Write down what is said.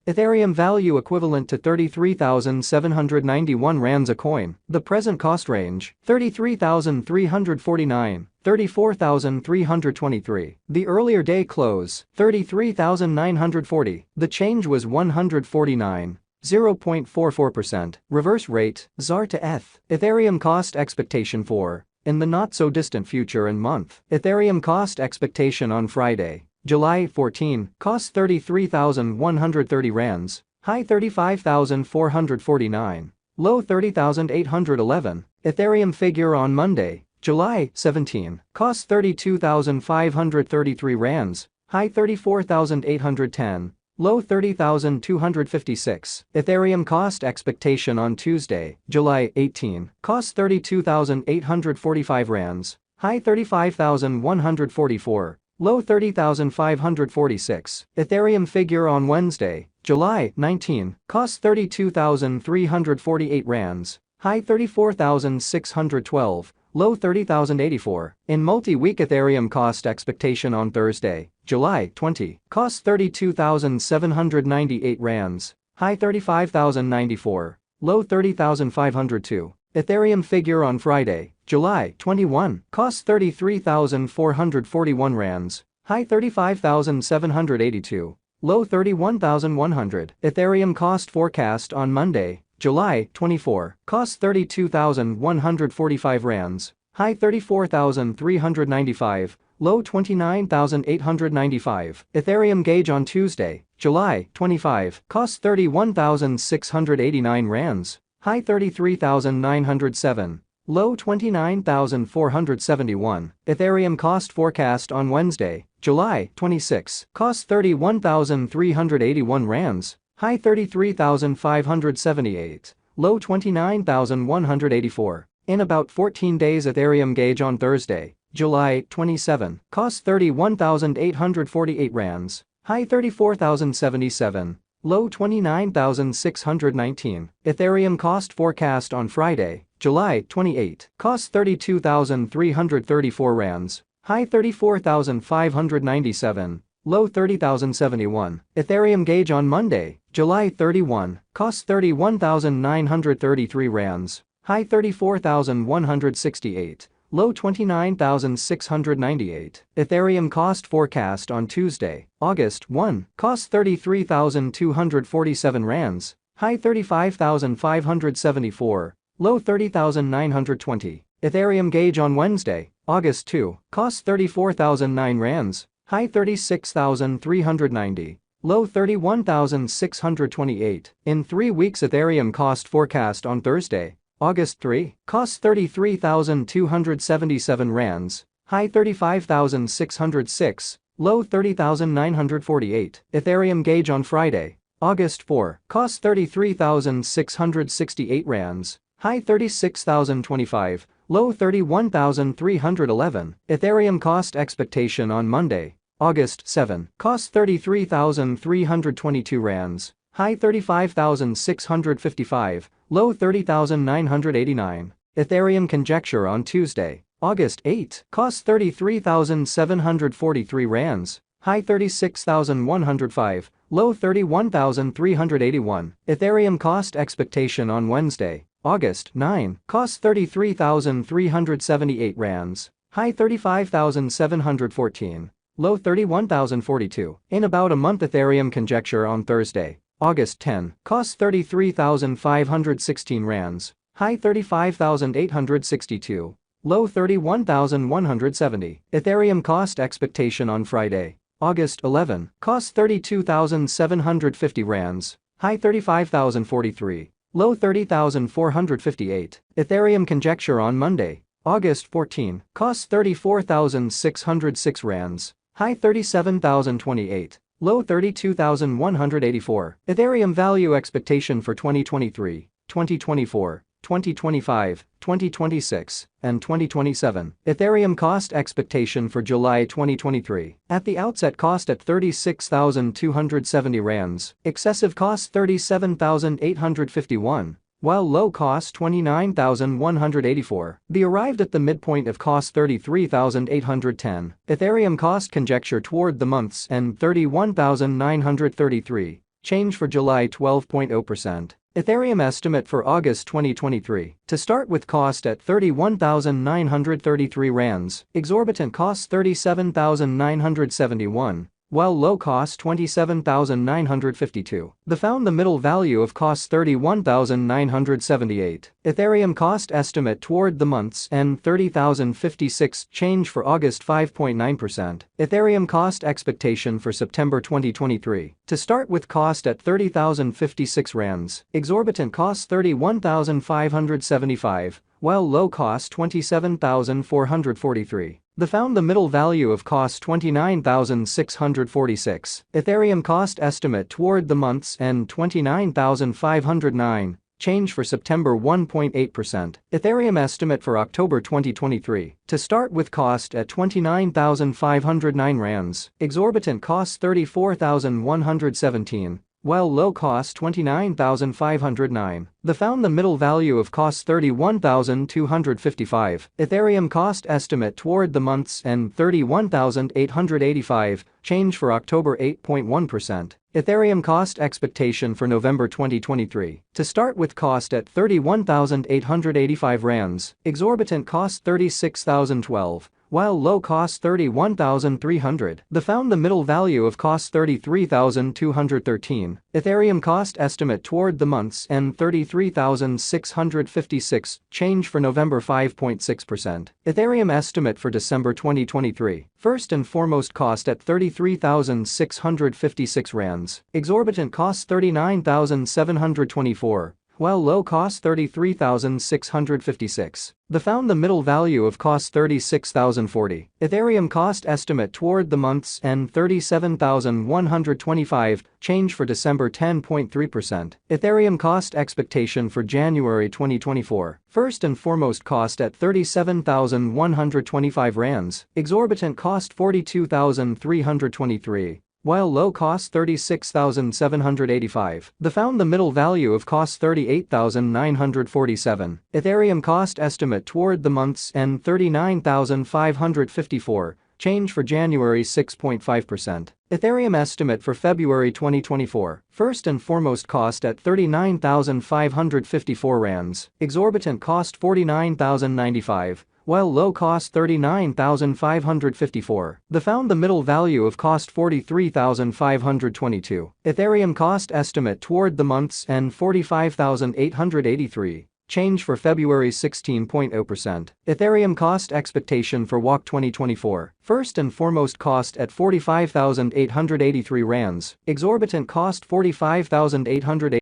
Ethereum value equivalent to 33,791 rands a coin. The present cost range, 33,349, 34,323. The earlier day close, 33,940. The change was 149. 0.44%. Reverse rate, ZAR to ETH. Ethereum cost expectation for, in the not-so-distant future and month. Ethereum cost expectation on Friday, July 14, cost 33,130 rands, high 35,449, low 30,811. Ethereum figure on Monday, July 17, cost 32,533 rands, high 34,810, low 30,256. Ethereum cost expectation on Tuesday, July 18, cost 32,845 rands, high 35,144. Low 30,546. Ethereum figure on Wednesday, July 19, cost 32,348 rands, high 34,612, low 30,084. In multi-week Ethereum cost expectation on Thursday, July 20, cost 32,798 rands, high 35,094, low 30,502. Ethereum figure on Friday, July 21, cost 33,441 rands, high 35,782, low 31,100. Ethereum cost forecast on Monday, July 24, cost 32,145 rands, high 34,395, low 29,895. Ethereum gauge on Tuesday, July 25, cost 31,689 rands, high 33,907, low 29,471. Ethereum cost forecast on Wednesday, July 26, cost 31,381 rands, high 33,578, low 29,184. In about 14 days Ethereum gauge on Thursday, July 27, cost 31,848 rands, high 34,077. Low 29,619. Ethereum cost forecast on Friday, July 28, cost 32,334 rands, high 34,597, low 30,071. Ethereum gauge on Monday, July 31, cost 31,933 rands, high 34,168, low 29,698. Ethereum cost forecast on Tuesday, August 1, cost 33,247 rands, high 35,574, low 30,920. Ethereum gauge on Wednesday, August 2, cost 34,009 rands, high 36,390, low 31,628. In 3 weeks Ethereum cost forecast on Thursday, August 3, cost 33,277 rands, high 35,606, low 30,948. Ethereum gauge on Friday, August 4, cost 33,668 rands, high 36,025, low 31,311. Ethereum cost expectation on Monday, August 7, cost 33,322 rands, high 35,655, low 30,989. Ethereum conjecture on Tuesday, August 8, cost 33,743 rands, high 36,105, low 31,381. Ethereum cost expectation on Wednesday, August 9, cost 33,378 rands, high 35,714, low 31,042. In about a month Ethereum conjecture on Thursday, August 10, cost 33,516 rands, high 35,862, low 31,170. Ethereum cost expectation on Friday, August 11, cost 32,750 rands, high 35,043, low 30,458. Ethereum conjecture on Monday, August 14, cost 34,606 rands, high 37,028, low 32,184. Ethereum value expectation for 2023, 2024, 2025, 2026, and 2027. Ethereum cost expectation for July 2023. At the outset cost at 36,270 rands, excessive cost 37,851, while low cost 29,184. The arrived at the midpoint of cost 33,810. Ethereum cost conjecture toward the month's end 31,933. change for July 12.0%. Ethereum estimate for August 2023. To start with cost at 31,933 rands, exorbitant costs 37,971. While low cost 27,952. The found the middle value of costs 31,978. Ethereum cost estimate toward the month's end 30,056 change for August 5.9%. Ethereum cost expectation for September 2023. To start with cost at 30,056 rands, exorbitant costs 31,575, while low cost 27,443. The found the middle value of cost 29,646. Ethereum cost estimate toward the month's end 29,509. Change for September 1.8%. Ethereum estimate for October 2023. To start with cost at 29,509 rands, exorbitant costs 34,117. While low cost 29,509. The found the middle value of costs 31,255. Ethereum cost estimate toward the month's end 31,885. Change for October 8.1%. Ethereum cost expectation for November 2023. To start with cost at 31,885 rands, exorbitant cost 36,012. While low cost 31,300. The found the middle value of costs 33,213. Ethereum cost estimate toward the month's end 33,656. Change for November 5.6%. Ethereum estimate for December 2023. First and foremost cost at 33,656 rands. Exorbitant costs 39,724. While low cost 33,656. The found the middle value of costs 36,040. Ethereum cost estimate toward the month's end 37,125. Change for December 10.3%. Ethereum cost expectation for January 2024. First and foremost cost at 37,125 rands. Exorbitant cost 42,323. While low cost 36,785. The found the middle value of costs 38,947. Ethereum cost estimate toward the month's end 39,554. Change for January 6.5%. Ethereum estimate for February 2024. First and foremost cost at 39,554 rands. Exorbitant cost 49,095. While low cost 39,554. The found the middle value of cost 43,522. Ethereum cost estimate toward the month's end 45,883. Change for February 16.0%. Ethereum cost expectation for WAC 2024. First and foremost cost at 45,883 rands. Exorbitant cost 45,880.